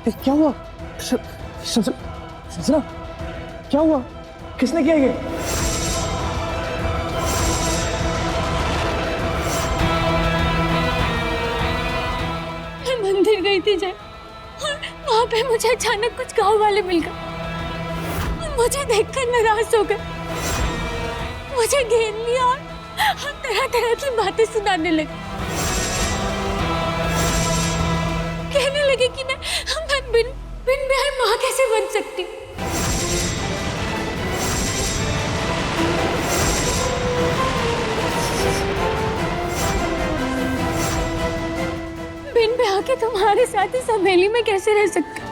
क्या हुआ? संजना, क्या हुआ? किसने किया ये? मैं मंदिर गई थी जय, और वहां पे मुझे अचानक कुछ गांव वाले मिल गए और मुझे देखकर नाराज हो गए। मुझे घेर लिया और तरह तरह की बातें सुनाने लगे। कहने लगे कि मैं बिन ब्याह माँ कैसे बन सकती हूँ। बिन ब्याह के तुम्हारे साथ इस हवेली में कैसे रह सकती हूँ।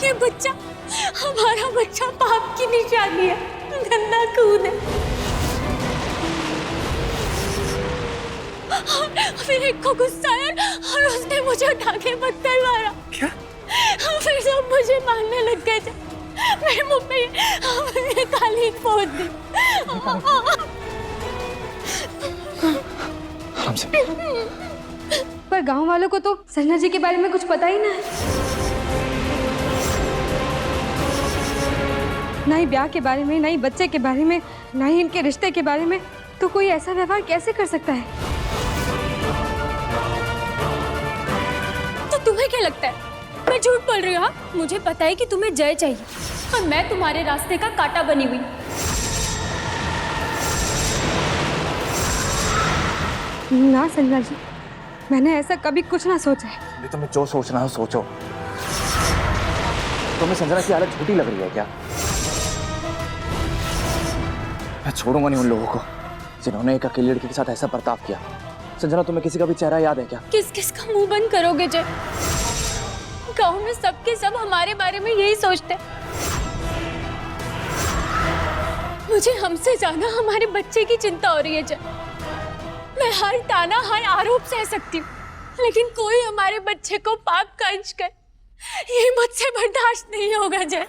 ये बच्चा, हमारा बच्चा पाप की निशानी है, गंदा खून है। फिर एक को गुस्सा आया और उसने मुझे उठा के पत्थर मारा। क्या? फिर सब मुझे मारने लग गए थे। मेरे मुंह पे ये काली पोत दी। पर गांव वालों को तो संजना जी के बारे में कुछ पता ही ना है, ना ही ब्याह के बारे में, ना ही बच्चे के बारे में, ना ही इनके रिश्ते के बारे में। तो कोई ऐसा व्यवहार कैसे कर सकता है? तो तुम्हें क्या लगता है मैं झूठ बोल रही हूँ? मुझे पता है कि तुम्हें जय चाहिए और मैं तुम्हारे रास्ते का कांटा बनी हुई। ना संजना जी, मैंने ऐसा कभी कुछ ना सोचा है। तुम्हें जो सोचना है सोचो। तुम्हें संजना की हालत झूठी लग रही है क्या? मैं छोड़ूंगा नहीं उन लोगों को जिन्होंने एक अकेली लड़की के साथ ऐसा बर्ताव किया। संजना, तुम्हें किसी का भी चेहरा याद है क्या? किस किस का मुंह बंद करोगे जय? गांव में सबके सब हमारे बारे में यही सोचते। मुझे हमसे ज्यादा हमारे बच्चे की चिंता हो रही है जय। मैं हर ताना, हर आरोप सह सकती हूँ, लेकिन कोई हमारे बच्चे को पाप का अंश करे, ये मुझसे बर्दाश्त नहीं होगा जय।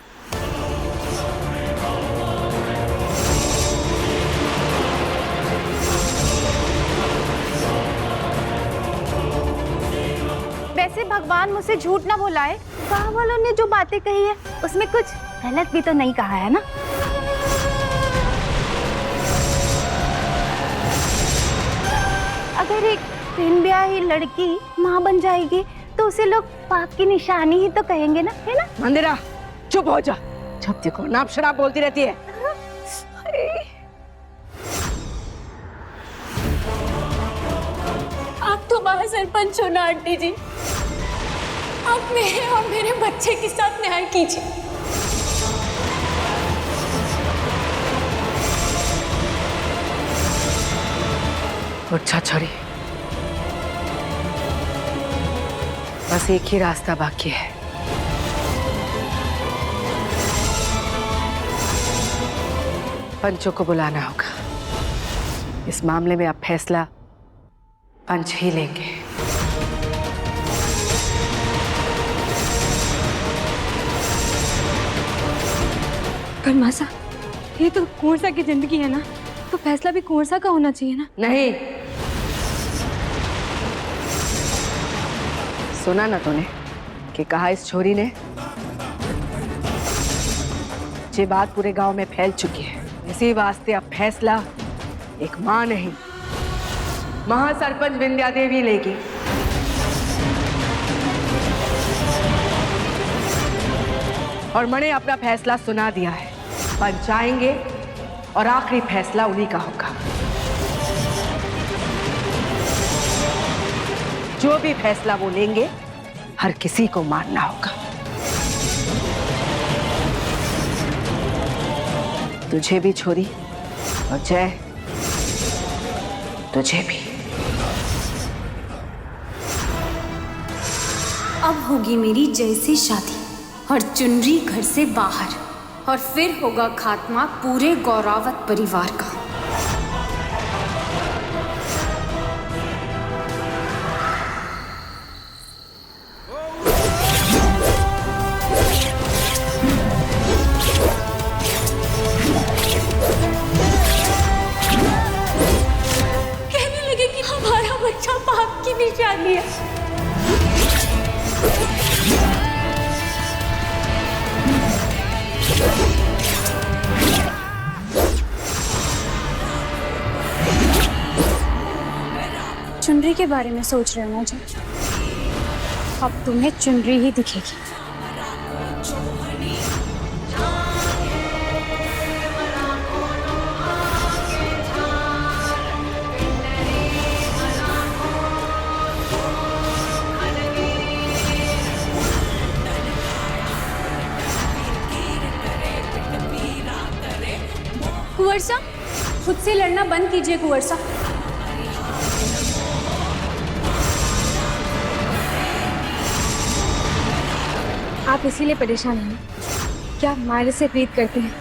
वैसे भगवान मुझसे झूठ ना बुलाए, गाँव वालों ने जो बातें कही है उसमें कुछ गलत भी तो नहीं कहा है ना? अगर एक बिन ब्याही लड़की माँ बन जाएगी तो उसे लोग पाप की निशानी ही तो कहेंगे ना, है ना? मंदिरा, चुप हो जा। जब देखो नाप शराब बोलती रहती है। आप तो महासरपंच हो ना आंटी जी, आप मेरे और मेरे बच्चे के साथ न्याय कीजिए। उठ जा छोरी, बस एक ही रास्ता बाकी है। पंचों को बुलाना होगा। इस मामले में अब फैसला पंच ही लेंगे। पर मासा, ये तो कुंवर सा की जिंदगी है ना, तो फैसला भी कुंवर सा का होना चाहिए ना? नहीं, सुना ना तूने कि कहा इस छोरी ने? ये बात पूरे गांव में फैल चुकी है। इसी वास्ते अब फैसला एक मां नहीं, महासरपंच विंध्या देवी लेगी। और मैंने अपना फैसला सुना दिया है। पंच आएंगे और आखिरी फैसला उन्हीं का होगा। जो भी फैसला वो लेंगे, हर किसी को मानना होगा। तुझे भी छोरी, और जय तुझे भी। अब होगी मेरी जय से शादी और चुनरी घर से बाहर, और फिर होगा खात्मा पूरे गौरावत परिवार का। कहने लगे कि हमारा बच्चा पाप की निशानी है। चुनरी के बारे में सोच रहे हो ना जी? अब तुम्हें चुनरी ही दिखेगी। कुंवर साहब, खुद से लड़ना बंद कीजिए कुंवर साहब। आप इसीलिए परेशान हैं क्या? मारे से प्रीत करते हैं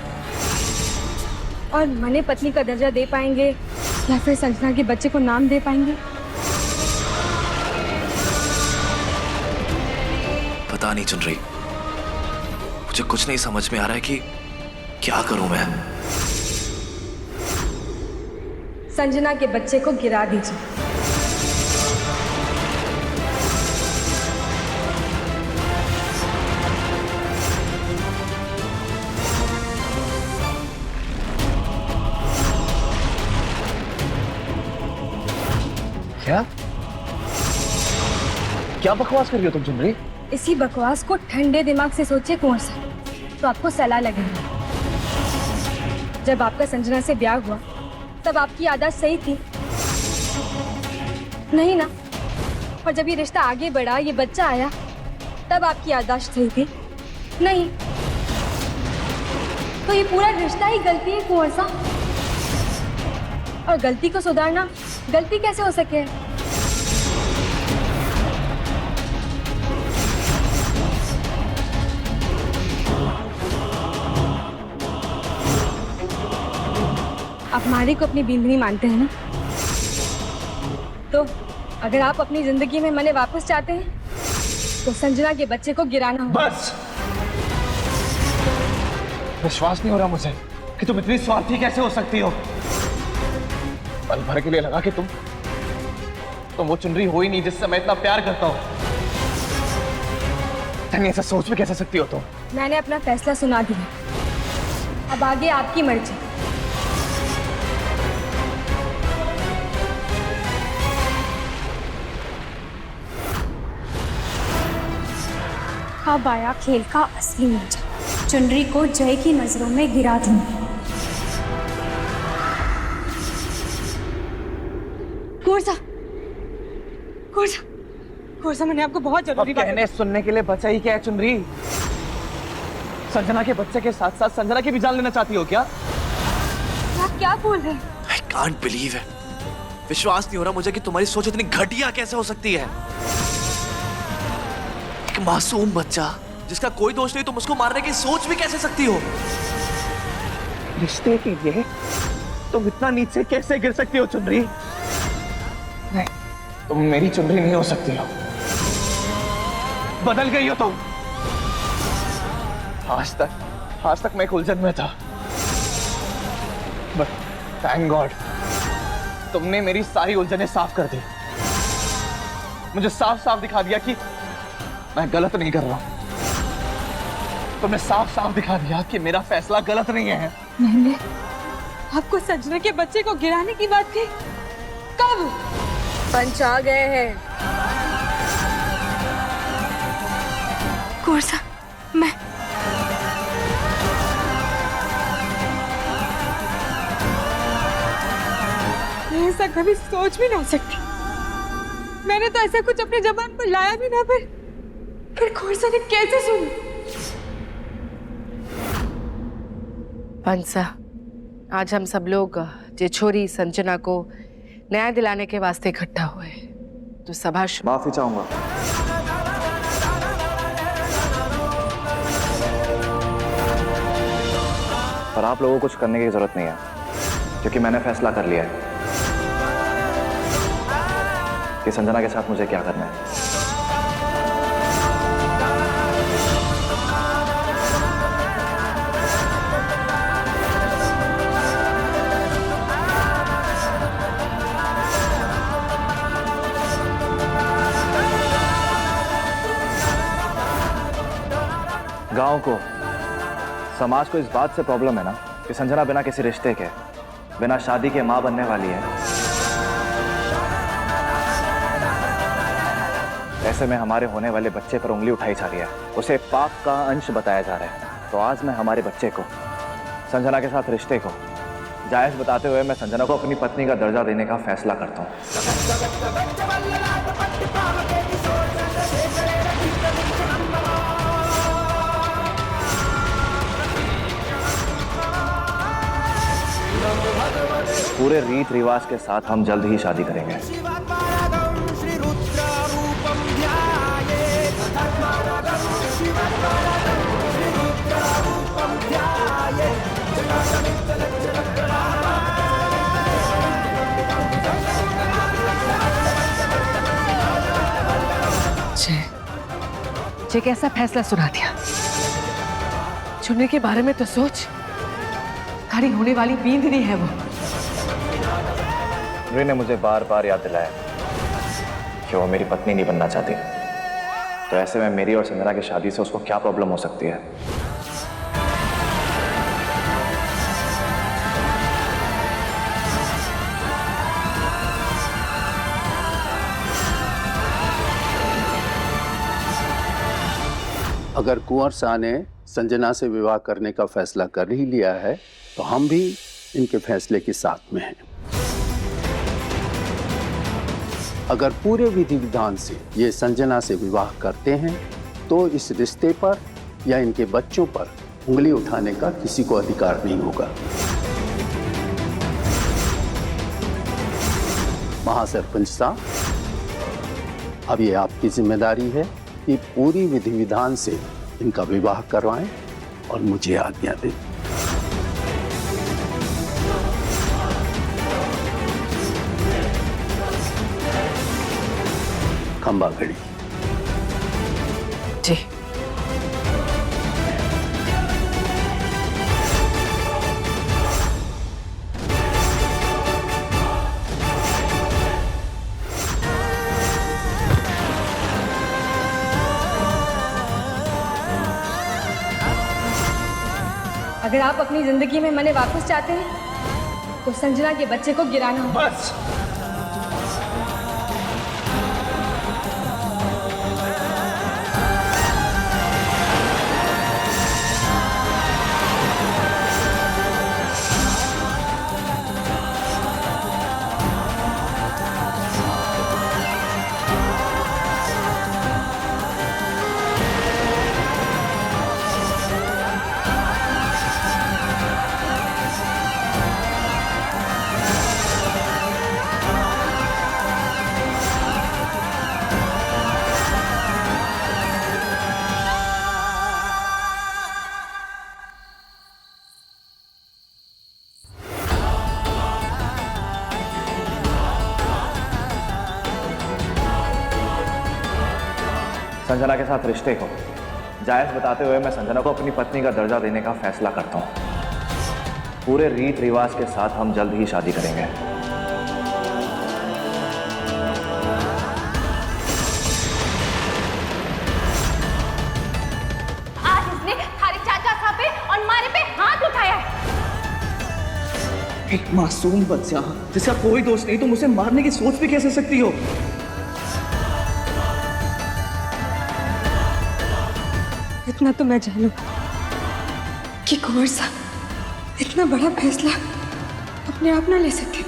और मने पत्नी का दर्जा दे पाएंगे या फिर संजना के बच्चे को नाम दे पाएंगे? पता नहीं चुन रही, मुझे कुछ नहीं समझ में आ रहा है कि क्या करूं मैं। संजना के बच्चे को गिरा दीजिए। क्या क्या बकवास कर रही हो तुम चुन रही? इसी बकवास को ठंडे दिमाग से सोचिए कुंवर साहब, तो आपको सलाह लगेगी। जब आपका संजना से ब्याह हुआ तब आपकी आदत सही थी नहीं ना? और जब ये रिश्ता आगे बढ़ा, ये बच्चा आया, तब आपकी आदत सही थी नहीं? तो ये पूरा रिश्ता ही गलती है कुंवर साहब। और गलती को सुधारना गलती कैसे हो सके? आप मारी को अपनी बींदनी मानते हैं ना? तो अगर आप अपनी जिंदगी में मने वापस चाहते हैं तो संजना के बच्चे को गिराना होगा। बस, विश्वास नहीं हो रहा मुझे कि तुम इतनी स्वार्थी कैसे हो सकती हो। पल भर के लिए लगा कि तुम वो चुनरी हो ही नहीं जिससे मैं इतना प्यार करता हूं। तनी ऐसा सोच भी कैसे सकती हो तुम? मैंने अपना फैसला सुना दिया, अब आगे आपकी मर्जी। अब आया खेल का असली मजा। चुनरी को जय की नजरों में गिरा दूंगी। कोर्सा, मैंने आपको बहुत जरूरी बात कहने सुनने के लिए बचा ही क्या है चुनरी? संजना के बच्चे के साथ साथ संजना की भी जान लेना चाहती हो क्या? आप क्या बोल रहे हैं? I can't believe it. विश्वास नहीं हो रहा मुझे कि तुम्हारी सोच इतनी घटिया कैसे हो सकती है। एक मासूम बच्चा जिसका कोई दोष नहीं, तुम उसको मारने की सोच भी कैसे सकती हो? रिश्ते के लिए तुम इतना नीचे कैसे गिर सकती हो चुनरी? नहीं, तुम मेरी चुनरी नहीं हो सकती हो। बदल गई हो तुम। आज तक मैं एक उलझन में था, बट थैंक गॉड तुमने मेरी सारी उलझनें साफ कर दी। मुझे साफ साफ दिखा दिया कि मैं गलत नहीं कर रहा हूं। तुमने साफ साफ दिखा दिया कि मेरा फैसला गलत नहीं है। मैंने आपको संजना के बच्चे को गिराने की बात कही कब? पंच आ गए हैं। कोर्सा, मैं ऐसा कभी सोच भी ना सकती। मैंने तो ऐसा कुछ अपने जबान पर लाया भी ना, फिर कोर्सा ने कैसे सुनी? पंसा, आज हम सब लोग जेछोरी संजना को न्याय दिलाने के वास्ते इकट्ठा हुए, तो सभा माफी चाहूंगा। पर आप लोगों को कुछ करने की जरूरत नहीं है, क्योंकि मैंने फैसला कर लिया है कि संजना के साथ मुझे क्या करना है। गांव को, समाज को इस बात से प्रॉब्लम है ना कि संजना बिना किसी रिश्ते के, बिना शादी के मां बनने वाली है। ऐसे में हमारे होने वाले बच्चे पर उंगली उठाई जा रही है, उसे पाप का अंश बताया जा रहा है। तो आज मैं हमारे बच्चे को, संजना के साथ रिश्ते को जायज बताते हुए मैं संजना को अपनी पत्नी का दर्जा देने का फैसला करता हूँ। पूरे रीत रिवाज के साथ हम जल्द ही शादी करेंगे। मुझे कैसा फैसला सुना दिया। चुनने के बारे में तो सोच, खड़ी होने वाली बींदनी है वो। री ने मुझे बार बार याद दिलाया कि वो मेरी पत्नी नहीं बनना चाहती। तो ऐसे में मेरी और संजना की शादी से उसको क्या प्रॉब्लम हो सकती है? अगर कुंवर शाह ने संजना से विवाह करने का फैसला कर ही लिया है तो हम भी इनके फैसले के साथ में हैं। अगर पूरे विधि विधान से ये संजना से विवाह करते हैं तो इस रिश्ते पर या इनके बच्चों पर उंगली उठाने का किसी को अधिकार नहीं होगा। महासरपंच साहब, अब ये आपकी जिम्मेदारी है कि पूरी विधि विधान से इनका विवाह करवाएं और मुझे आज्ञा दें। खंबा घड़ी। जी। अगर आप अपनी जिंदगी में मने वापस चाहते हैं तो संजना के बच्चे को गिराना होगा। बस संजना के साथ रिश्ते को जायज बताते हुए मैं संजना को अपनी पत्नी का दर्जा देने का फैसला करता हूँ। पूरे रीत रिवाज के साथ हम जल्द ही शादी करेंगे। आज इसने हमारे चाचा साहब पे और मारे पे हाथ उठाया है। एक मासूम बच्चा जिसका कोई दोष नहीं, तुम उसे मारने की सोच भी कैसे सकती हो? इतना तो मैं जानू कि कुंवर साहब इतना बड़ा फैसला अपने आप ना ले सके।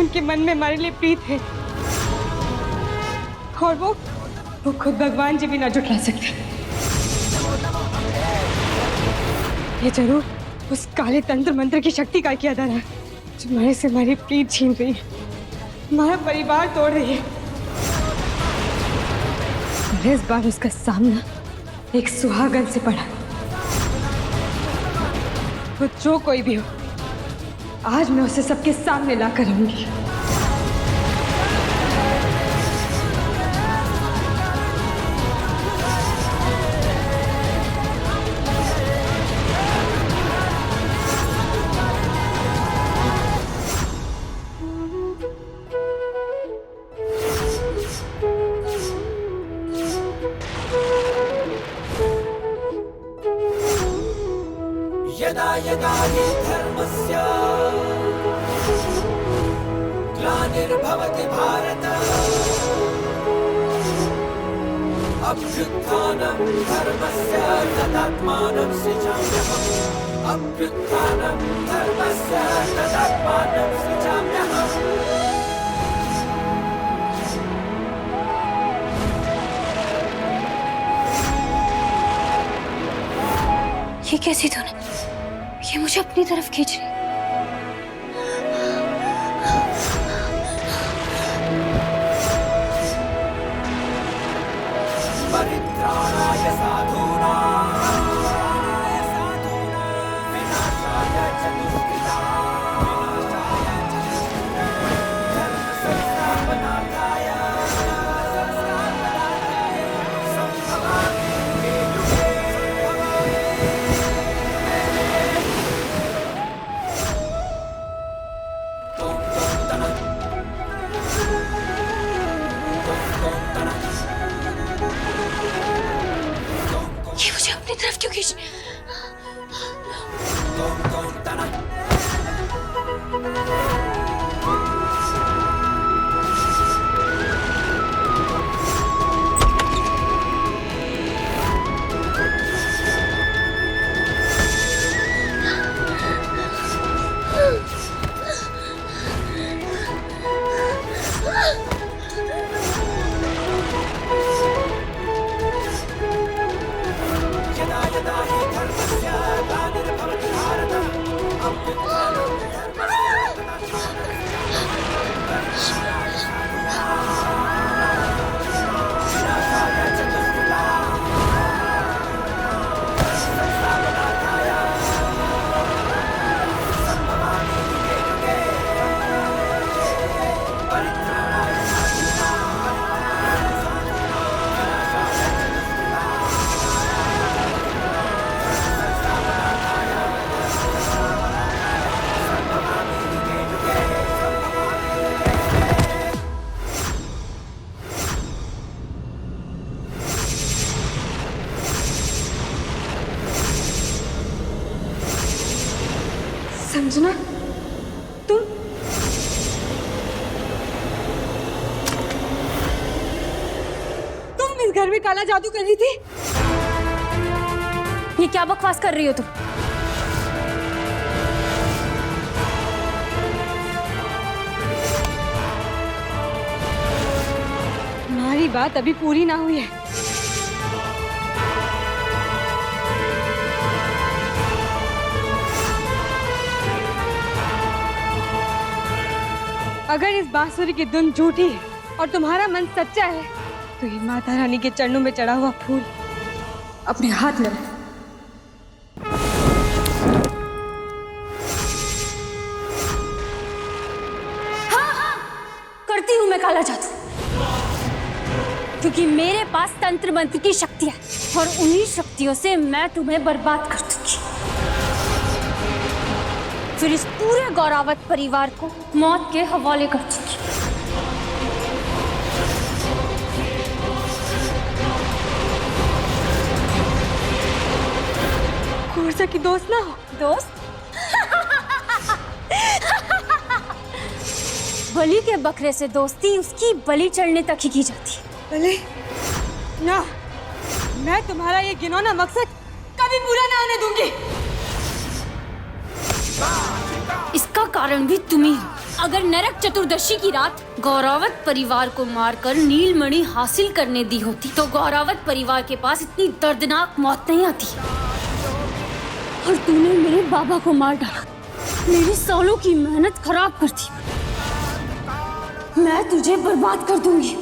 उनके मन में हमारे लिए प्रीत है और वो खुद भगवान जी भी ना जुटा सकते। ये जरूर उस काले तंत्र मंत्र की शक्ति का किया था जो हमारे से हमारी प्रीत छीन रही है, हमारा परिवार तोड़ रही है। और इस बार उसका सामना एक सुहागन से पड़ा। वो जो कोई भी हो, आज मैं उसे सबके सामने लाकर रहूंगी। हि धर्मस्य ग्लानिर्भवति भारत अभ्युत्थानं धर्मस्य तदात्मानं सृजाम्यहम् अभ्युत्थानं धर्मस्य तदात्मानं सृजाम्यहम्। ये कैसी धुन है? ये मुझे अपनी तरफ खींच रही है। परित्राणाय साधूनां विनाशाय च दुष्कृतां धर्म संस्थापनार्थाय संभवामि युगे युगे। ये मुझे अपनी तरफ क्यों खींच रही है? यदा यदा हि धर्मस्य ग्लानिर्भवति भारत अभ्युत्थानं धर्मस्य विनाशाय च दुष्कृतां संस्थापनार्थाय संभवामि युगे युगे। परित्राणाय संजना, तुम इस घर में काला जादू कर रही थी? ये क्या बकवास कर रही हो तुम? हमारी बात अभी पूरी ना हुई है। अगर इस बांसुरी की धुन झूठी है और तुम्हारा मन सच्चा है तो ये माता रानी के चरणों में चढ़ा हुआ फूल अपने हाथ में रख। करती हूँ मैं काला जादू, क्योंकि मेरे पास तंत्र मंत्र की शक्ति है और उन्हीं शक्तियों से मैं तुम्हें बर्बाद कर दूंगी। फिर इस पूरे गौरावत परिवार को मौत के हवाले कर दूंगी। कोर्सा की दोस्त ना हो। दोस्त? बलि के बकरे से दोस्ती उसकी बलि चढ़ने तक ही की जाती है। अरे ना, मैं तुम्हारा ये घिनौना मकसद कभी पूरा ना होने दूंगी। इसका कारण भी तुम ही हो। अगर नरक चतुर्दशी की रात गौरावत परिवार को मारकर नीलमणि हासिल करने दी होती तो गौरावत परिवार के पास इतनी दर्दनाक मौत नहीं आती। और तूने मेरे बाबा को मार डाला, मेरी सालों की मेहनत खराब कर दी। मैं तुझे बर्बाद कर दूंगी।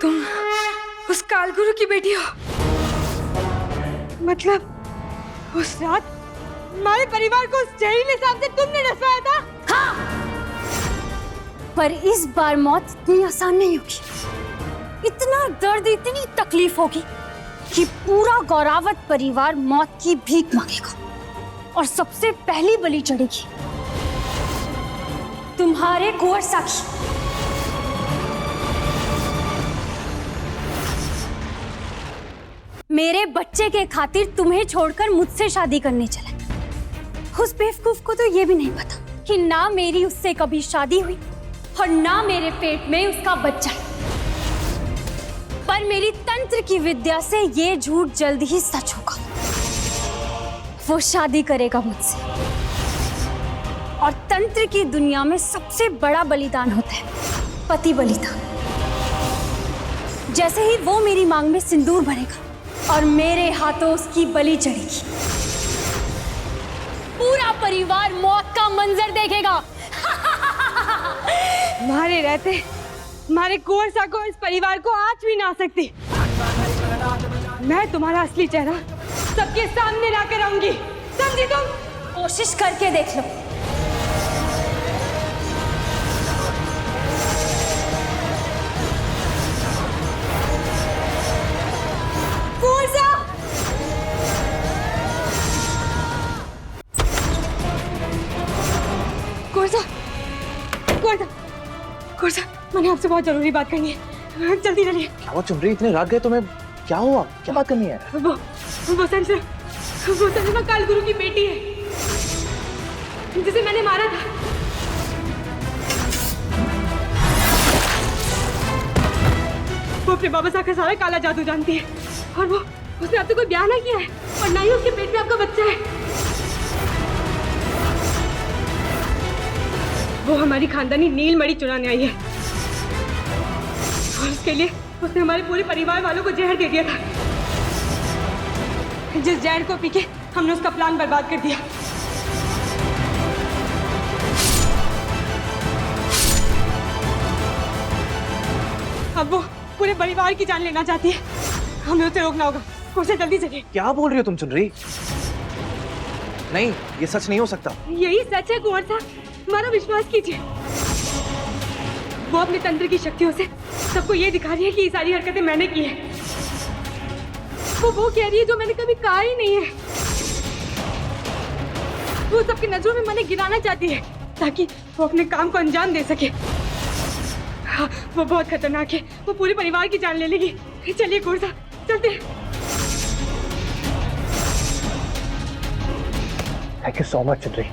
तुम उस कालगुरु की बेटी हो? मतलब उस रात हमारे परिवार को उस जहरीले सांप से तुमने नचवाया था? पर इस बार मौत इतनी आसान नहीं होगी। इतना दर्द, इतनी तकलीफ होगी कि पूरा गौरावत परिवार मौत की भीख मांगेगा और सबसे पहली बलि चढ़ेगी तुम्हारे कुंवर साखी। मेरे बच्चे के खातिर तुम्हें छोड़कर मुझसे शादी करने चला। उस बेवकूफ को तो ये भी नहीं पता कि ना मेरी उससे कभी शादी हुई और ना मेरे पेट में उसका बच्चा है। पर मेरी तंत्र की विद्या से ये झूठ जल्द ही सच होगा। वो शादी करेगा मुझसे और तंत्र की दुनिया में सबसे बड़ा बलिदान होता है पति बलिदान। जैसे ही वो मेरी मांग में सिंदूर भरेगा और मेरे हाथों उसकी बलि चढ़ेगी, पूरा परिवार मौत का मंजर देखेगा। मारे रहते हमारे कुंवर सा को इस परिवार को आज भी ना आ सकती। मैं तुम्हारा असली चेहरा सबके सामने लाकर आऊंगी, समझी तुम? कोशिश करके देख लो। कुंवर सा! कुंवर सा, मैंने आपसे बहुत जरूरी बात करनी है, जल्दी चलिए। क्या वो चुन रही? इतने रात गए तुम्हें? क्या हुआ? क्या बात करनी है? वो संजना काल गुरु की बेटी है जिसे मैंने मारा था। वो अपने बाबा साहब का सारा काला जादू जानती है और वो उसने अब तक कोई ब्याह ना किया है और ना ही उसके पेट में आपका बच्चा है। वो हमारी खानदानी नीलमणि चुराने आई है और उसके लिए उसने हमारे पूरे परिवार वालों को जहर दे दिया था, जिस जहर को पी के हमने उसका प्लान बर्बाद कर दिया। अब वो पूरे परिवार की जान लेना चाहती है, हमें उसे रोकना होगा। कोशिश जल्दी चलिए। क्या बोल रही हो तुम चुन रही? नहीं, ये सच नहीं हो सकता। यही सच है कुंवर साहब, हमारा विश्वास कीजिए। वो अपने तंत्र की शक्तियों से सबको ये दिखा रही है कि ये सारी हरकतें मैंने की है। वो कह रही है जो मैंने कभी कहा ही नहीं है। वो सबकी नजरों में मैंने गिराना चाहती है ताकि वो अपने काम को अंजाम दे सके। हाँ, वो बहुत खतरनाक है, वो पूरे परिवार की जान ले लेगी। चलिए कुंवर साहब, चलते हैं। थैंक यू सो मच चुन रही,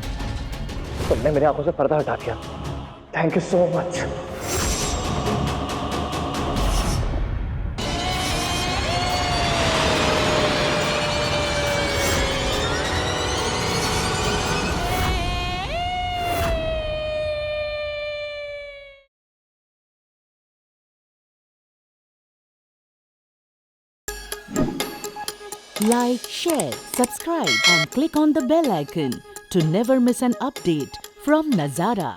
तुमने मेरी आंखों से पर्दा हटा दिया। Thank you so much. Like, share, subscribe and click on the bell icon to never miss an update from Nazara.